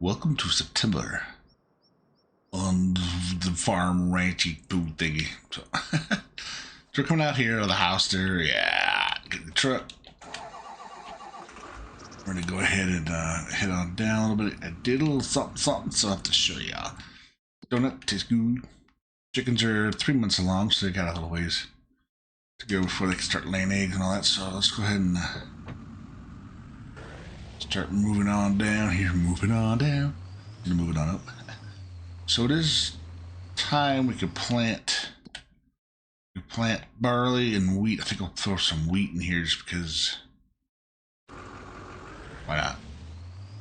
Welcome to September on the farm ranchy food thingy. So, so we're coming out here to the house there. Yeah, get the truck. We're gonna go ahead and head on down a little bit. I did a little something, so I have to show y'all. Donut tastes good. Chickens are 3 months along, so they got a little ways to go before they can start laying eggs and all that. So let's go ahead and start moving on down here. Moving on down. And moving on up. So it is time we could plant. We plant barley and wheat. I think I'll throw some wheat in here just because. Why not?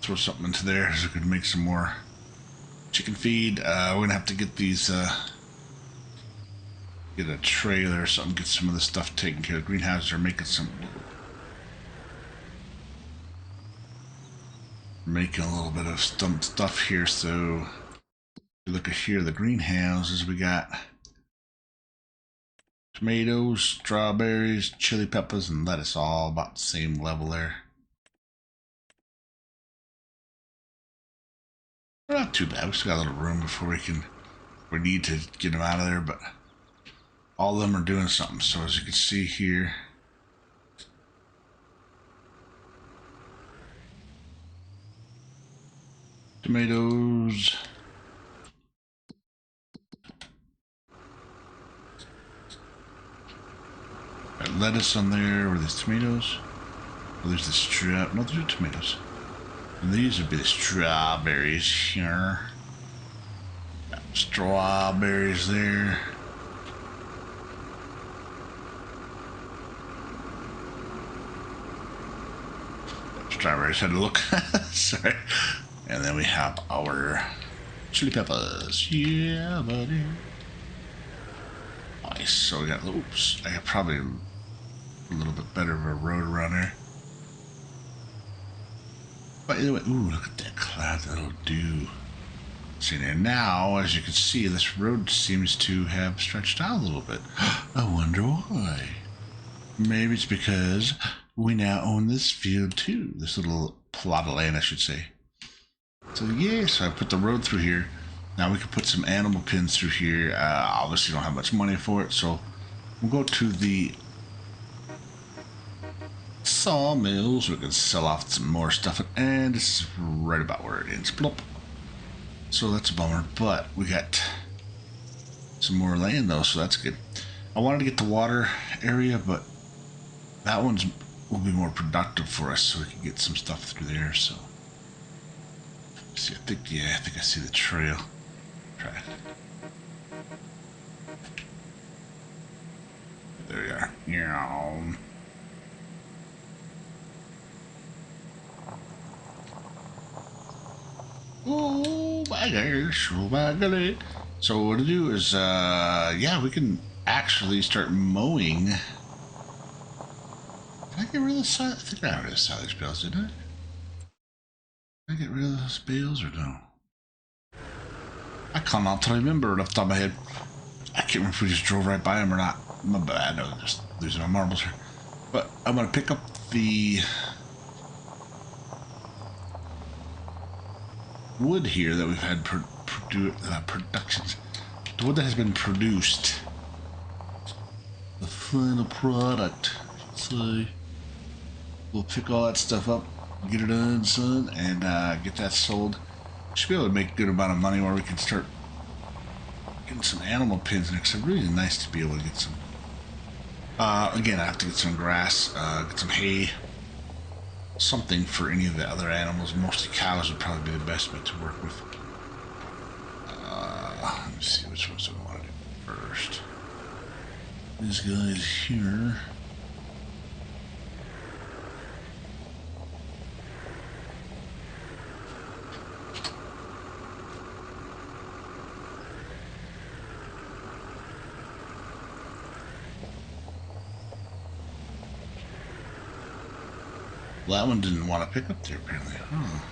Throw something into there so we could make some more chicken feed. We're gonna have to get these. Get a trailer or something. Get some of the stuff taken care of. Greenhouses are making some. Making a little bit of stuff here. So if you look at here, the greenhouses we got. Tomatoes, strawberries, chili peppers, and lettuce, all about the same level there. They're not too bad. We still got a little room before we need to get them out of there, but all of them are doing something. So as you can see here, tomatoes. Got lettuce on there. Were these tomatoes? Oh, there's the no, those are tomatoes. And these would be the strawberries here. Got strawberries there. Strawberries had to look. Sorry. And then we have our chili peppers. Yeah, buddy. Nice. So we got, oops, I got probably a little bit better of a road around there. But either way, ooh, look at that cloud, that little dew. See there now, as you can see, this road seems to have stretched out a little bit. I wonder why. Maybe it's because we now own this field too. This little plot of land, I should say. So yeah, so I put the road through here. Now we can put some animal pens through here. Obviously don't have much money for it, so we'll go to the sawmills. We can sell off some more stuff, and this is right about where it ends. Plop. So that's a bummer, but we got some more land though, so that's good. I wanted to get the water area, but that one's will be more productive for us, so we can get some stuff through there. So see, I think I see the trail. Try it. There we are. Yeah. Oh my gosh, oh my golly. So what to do is, yeah, we can actually start mowing. Did I get rid of the silage? I think I got rid of the silage bales, didn't I? Did I get rid of those bales or no? I cannot remember it off the top of my head. I can't remember if we just drove right by them or not. My bad, no, just losing my marbles here. But I'm gonna pick up the wood here that we've had productions. The wood that has been produced. The final product. So we'll pick all that stuff up, get it done, son, and get that sold. Should be able to make a good amount of money where we can start getting some animal pens next. It's really nice to be able to get some. Again, I have to get some grass, get some hay. Something for any of the other animals. Mostly cows would probably be the best bet to work with. Let me see which ones I want to do first. These guys here. Well, that one didn't want to pick up there, apparently. Oh.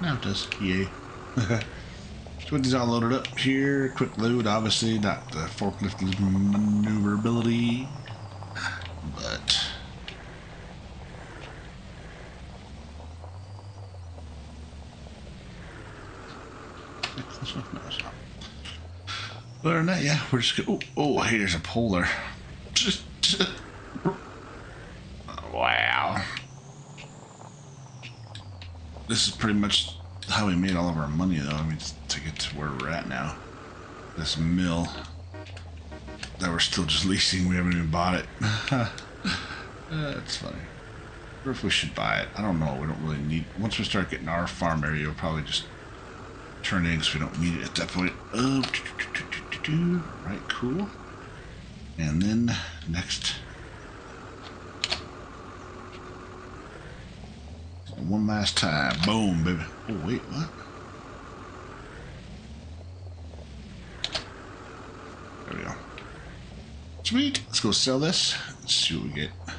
Now it does. Yay. So with these all loaded up here, quick load, obviously, not the forklift maneuverability, but So, no, it's not. Other than that, yeah, we're just gonna, oh, hey, there's a pole there. Wow. This is pretty much how we made all of our money, though. I mean, to get to where we're at now. This mill that we're still just leasing, we haven't even bought it. That's funny. Or if we should buy it. I don't know. We don't really need. Once we start getting our farm area, we'll probably just turn it in because we don't need it at that point. Right, cool. And then next. One last time. Boom, baby. Oh, wait, what? There we go. Sweet. Let's go sell this. Let's see what we get. A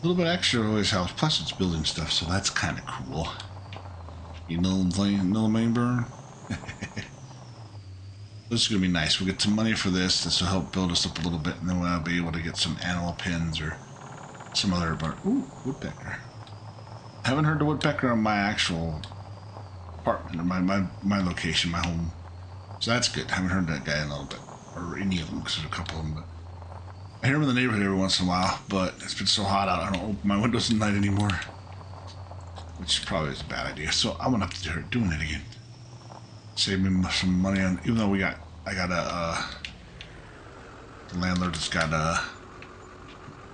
little bit extra always helps. Plus, it's building stuff, so that's kind of cool. You know what I'm saying? No main burn? This is going to be nice. We'll get some money for this. This will help build us up a little bit, and then we'll be able to get some animal pens or some other bird. Ooh, woodpecker. Haven't heard the woodpecker on my actual apartment, or my location, my home. So that's good. Haven't heard that guy in a little bit, or any of them, because there's a couple of them. But I hear them in the neighborhood every once in a while, but it's been so hot out, I don't open my windows at night anymore, which probably is a bad idea. So I'm gonna have to start doing it again. Save me some money on, even though I got a the landlord has got a.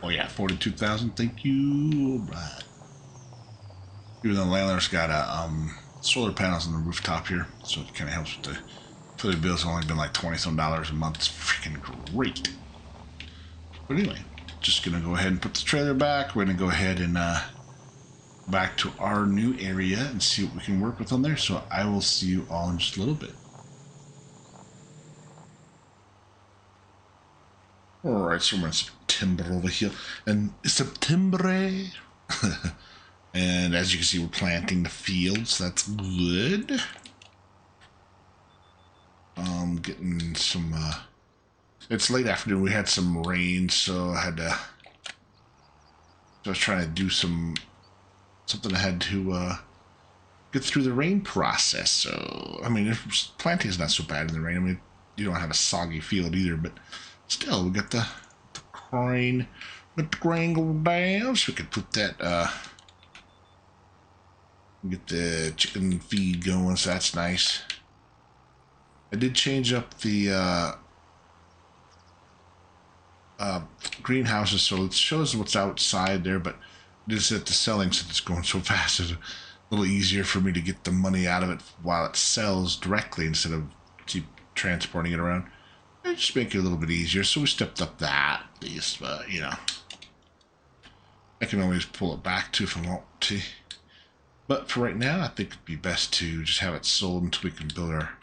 Oh yeah, 42,000. Thank you. Right. Even though the landlord's got a solar panels on the rooftop here, so it kind of helps with the utility bills. Have only been like $20-some a month. It's freaking great. But anyway, just gonna go ahead and put the trailer back. We're gonna go ahead and back to our new area and see what we can work with on there. So I will see you all in just a little bit. Alright, so we're in September over here. And September. And as you can see, we're planting the fields. That's good. Getting some, it's late afternoon. We had some rain, so I was trying to do something I had to, get through the rain process. So, I mean, planting is not so bad in the rain. I mean, you don't have a soggy field either, but still, we got the crane, let the grain go down, so we could put that, get the chicken feed going, so that's nice. I did change up the greenhouses, so it shows what's outside there, but just at the selling, since it's going so fast, it's a little easier for me to get the money out of it while it sells directly instead of keep transporting it around. I just make it a little bit easier, so we stepped up that piece, but you know, I can always pull it back too if I want to. But for right now, I think it'd be best to just have it sold until we can build our.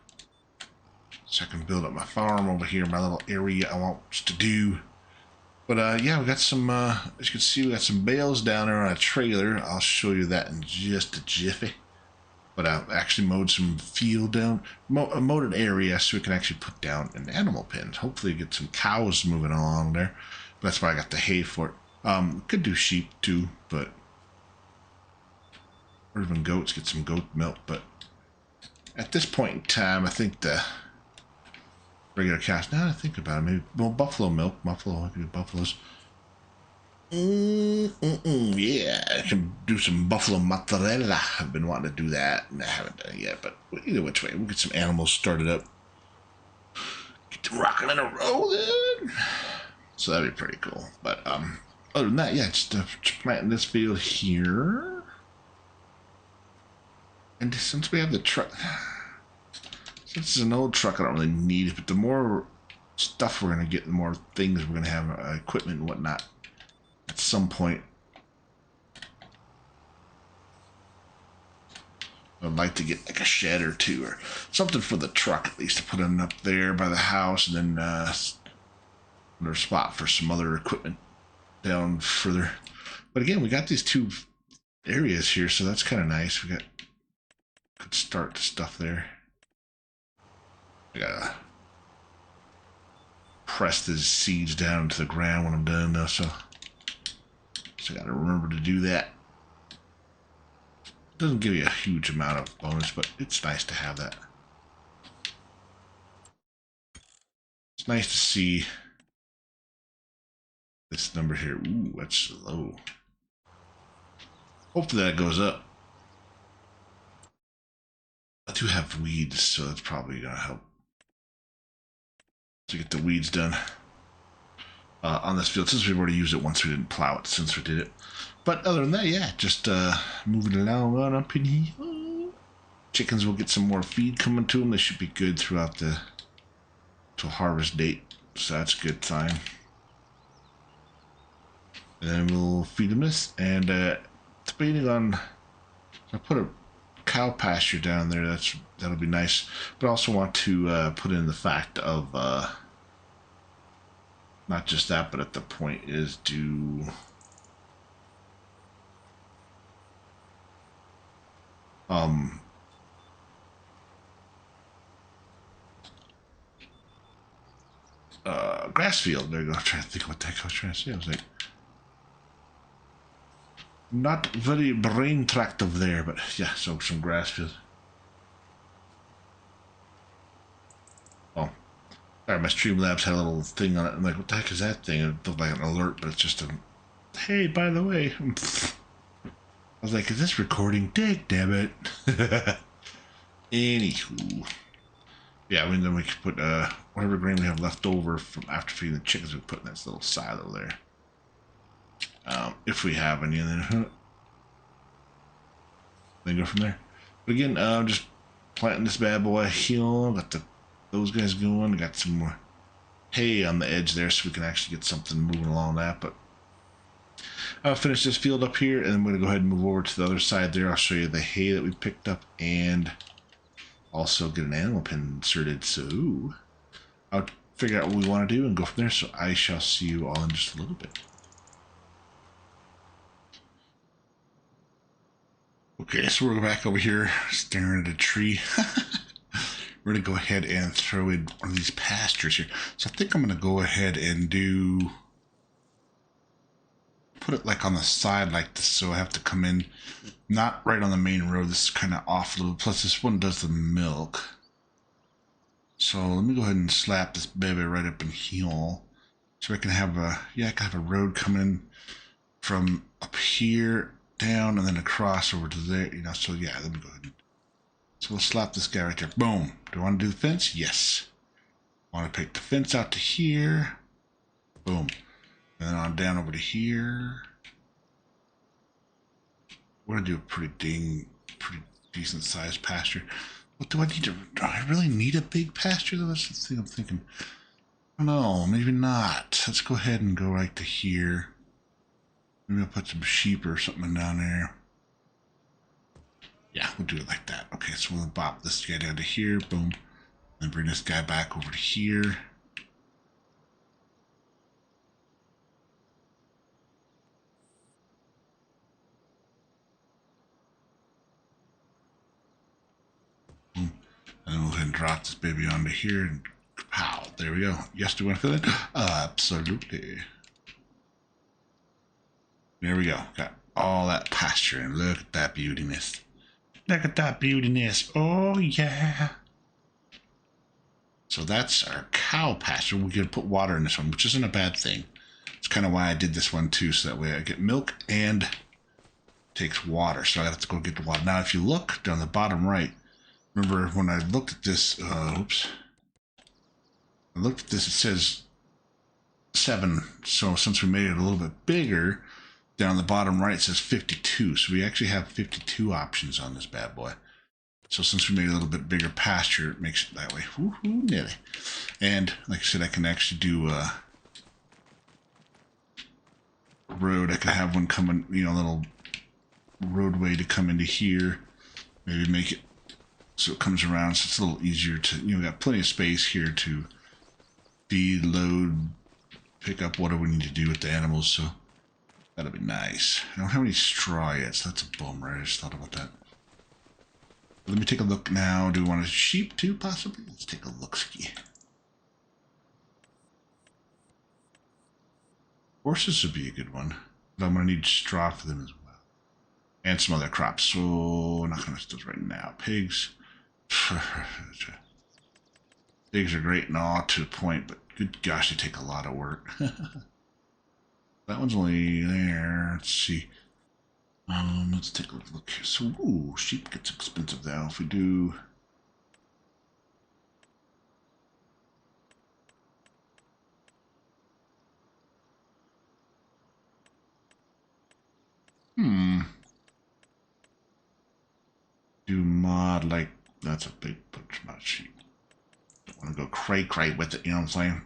So I can build up my farm over here, my little area I want to do. But yeah, we got some, as you can see, we got some bales down there on a trailer. I'll show you that in just a jiffy. But I actually mowed some field down, mowed an area so we can actually put down an animal pen. Hopefully get some cows moving along there. But that's why I got the hay for it. Could do sheep too, but, or even goats, get some goat milk. But at this point in time, I think the regular cows, now that I think about it, maybe, well, buffalo milk, I could do buffaloes. Yeah, I can do some buffalo mozzarella. I've been wanting to do that, and I haven't done it yet, but either which way, we'll get some animals started up. Get them rocking and rolling. So that'd be pretty cool. But other than that, yeah, just planting this field here. And since we have the truck, since it's an old truck, I don't really need it, but the more stuff we're going to get, the more things we're going to have, equipment and whatnot. At some point, I'd like to get like a shed or two or something for the truck at least to put in up there by the house, and then another spot for some other equipment down further. But again, we got these two areas here, so that's kind of nice. We got could start stuff there. I gotta press the seeds down to the ground when I'm done though, so I gotta remember to do that. Doesn't give you a huge amount of bonus, but it's nice to have that. It's nice to see this number here. Ooh, that's low. Hopefully that goes up. I do have weeds, so that's probably gonna help to get the weeds done on this field. Since we've already used it once, we didn't plow it since we did it. But other than that, yeah, just moving along on up in here. Chickens will get some more feed coming to them. They should be good throughout the till harvest date, so that's a good sign. And then we'll feed them this, and depending on, I put a cow pasture down there. That'll be nice, but I also want to put in the fact of not just that, but at the point is do grass field. There you go. I'm trying to think of what the heck I was trying to say. I was like, not very brain tractive there, but yeah, so some grass field. Oh, sorry, my Streamlabs had a little thing on it. I'm like, what the heck is that thing? It looked like an alert, but it's just a, hey, by the way. I was like, is this recording? Damn it. Anywho. Yeah, I mean, then we could put whatever grain we have left over from after feeding the chickens, we put in this little silo there. If we have any, and then go from there. But again, just planting this bad boy here. Got those guys going. Got some more hay on the edge there, so we can actually get something moving along that. But I'll finish this field up here, and I'm going to go ahead and move over to the other side there. I'll show you the hay that we picked up, and also get an animal pen inserted. So I'll figure out what we want to do and go from there. So I shall see you all in just a little bit. Okay, so we're back over here staring at a tree. We're going to go ahead and throw in one of these pastures here. So I think I'm going to go ahead and put it like on the side like this, so I have to come in not right on the main road. This is kind of off a little. Plus this one does the milk. So let me go ahead and slap this baby right up in here. So I can have a, I can have a road coming in from up here down and then across over to there, so yeah, let me go ahead. So we'll slap this guy right there. Boom. Do I want to do the fence? Yes. I want to take the fence out to here. Boom. And then on down over to here. We're going to do a pretty decent sized pasture. What do I need to, do I really need a big pasture though? That's the thing I'm thinking. I don't know, maybe not. Let's go ahead and go right to here. Maybe I'll put some sheep or something down there. Yeah, we'll do it like that. Okay, so we'll bop this guy down to here. Boom. Then bring this guy back over to here. Boom. And then we'll go ahead and drop this baby onto here. And pow, there we go. Yes, do you want to feel it? Absolutely. There we go. Got all that pasture. And look at that beautiness. Look at that beautiness. Oh, yeah. So that's our cow pasture. We're going to put water in this one, which isn't a bad thing. It's kind of why I did this one too, so that way I get milk and takes water. So I have to go get the water. Now, if you look down the bottom right, remember when I looked at this, oops. I looked at this, it says 7. So since we made it a little bit bigger, down the bottom right it says 52. So we actually have 52 options on this bad boy. So since we made a little bit bigger pasture, it makes it that way. Woohoo, nearly. And like I said, I can actually do a road. I can have one coming, a little roadway to come into here. Maybe make it so it comes around, so it's a little easier to, got plenty of space here to feed, load, pick up whatever we need to do with the animals. So that'll be nice. I don't have any straw yet, so that's a bummer. I just thought about that. Let me take a look now. Do we want a sheep too, possibly? Let's take a look-ski. Horses would be a good one, but I'm going to need straw for them as well. and some other crops. So we're not going to do those right now. Pigs. Pigs are great and all to the point, but good gosh, they take a lot of work. That one's only there. Let's see. Let's take a look here. So, ooh, sheep gets expensive now. If we do, do mod like that's a big bunch of sheep. Don't want to go cray with it. You know what I'm saying?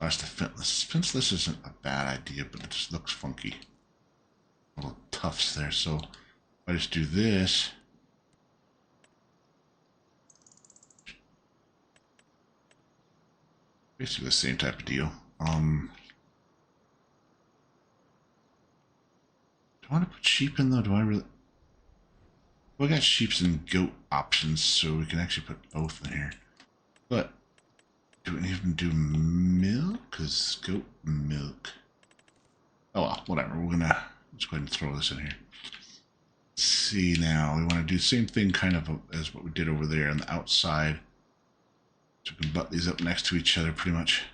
That's the fenceless. Fenceless isn't a bad idea, but it just looks funky. Little tufts there. So if I just do this. Basically the same type of deal. Do I want to put sheep in though? Do I really? We got sheep and goat options, so we can actually put both in here. But do we even do milk? Because goat milk. Oh well, whatever. We're gonna let's go ahead and throw this in here. Let's see now. We want to do the same thing kind of as what we did over there on the outside. So we can butt these up next to each other pretty much.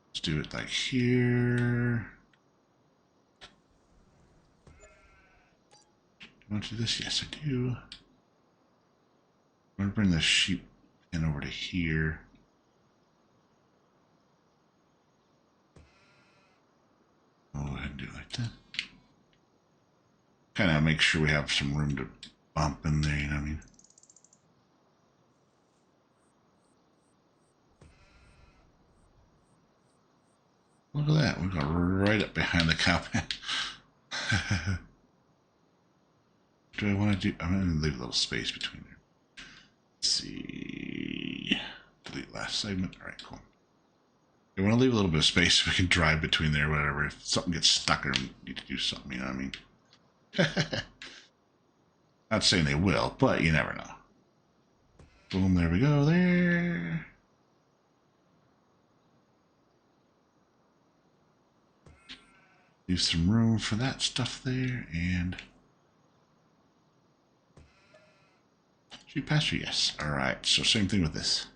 Let's do it like here. Do you want to do this? Yes, I do. I'm going to bring the sheep in over to here. Go ahead and do it like that. Kind of make sure we have some room to bump in there, you know what I mean? Look at that. We got right up behind the cow pen. Do I want to do? I'm going to leave a little space between there. Let's see. Delete last segment. All right, cool. I want to leave a little bit of space so we can drive between there, whatever. If something gets stuck or we need to do something, you know what I mean? Not saying they will, but you never know. Boom, there we go, there. Leave some room for that stuff there, and sheep pasture, yes. All right, so same thing with this.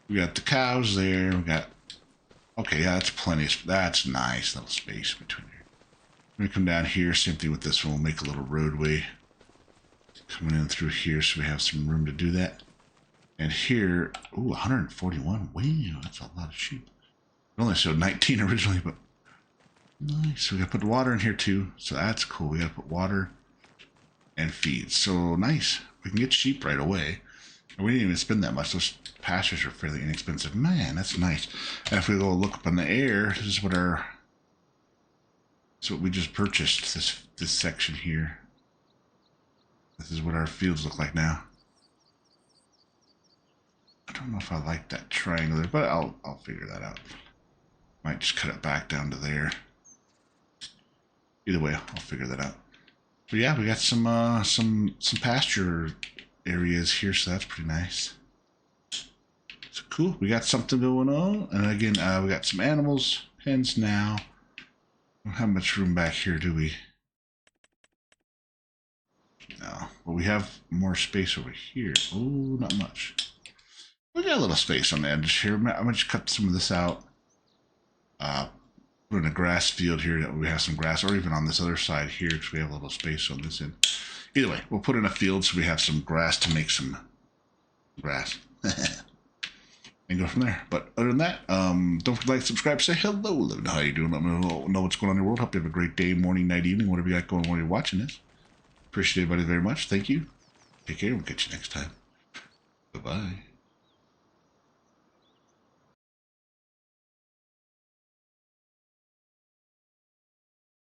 We got the cows there. We got, okay, yeah, that's plenty. That's nice little space between there. We're gonna come down here. Same thing with this one. We'll make a little roadway coming in through here, so we have some room to do that. And here, ooh, 141. Wow, that's a lot of sheep. It only showed 19 originally, but nice. So we gotta put water in here too. So that's cool. We gotta put water and feed. So nice. We can get sheep right away. And we didn't even spend that much. Those pastures are fairly inexpensive. Man, that's nice. And if we go look up in the air, this is what our, this is what we just purchased, this section here. This is what our fields look like now. I don't know if I like that triangle there, but I'll figure that out. Might just cut it back down to there. Either way, I'll figure that out. But yeah, we got some pasture areas here, so that's pretty nice. So cool, we got something going on. And again, we got some animals, pens now. Don't have much room back here, do we? No, but we have more space over here. Oh, not much. We got a little space on the edge here. I'm gonna just cut some of this out. Put in a grass field here that we have some grass, or even on this other side here, because we have a little space on this end. Either way, we'll put in a field so we have some grass to make some grass. And go from there. But other than that, don't forget to like, subscribe, say hello, let me know how you doing, let me know what's going on in your world. Hope you have a great day, morning, night, evening, whatever you got going while you're watching this. Appreciate everybody very much. Thank you. Take care. We'll catch you next time. Bye-bye.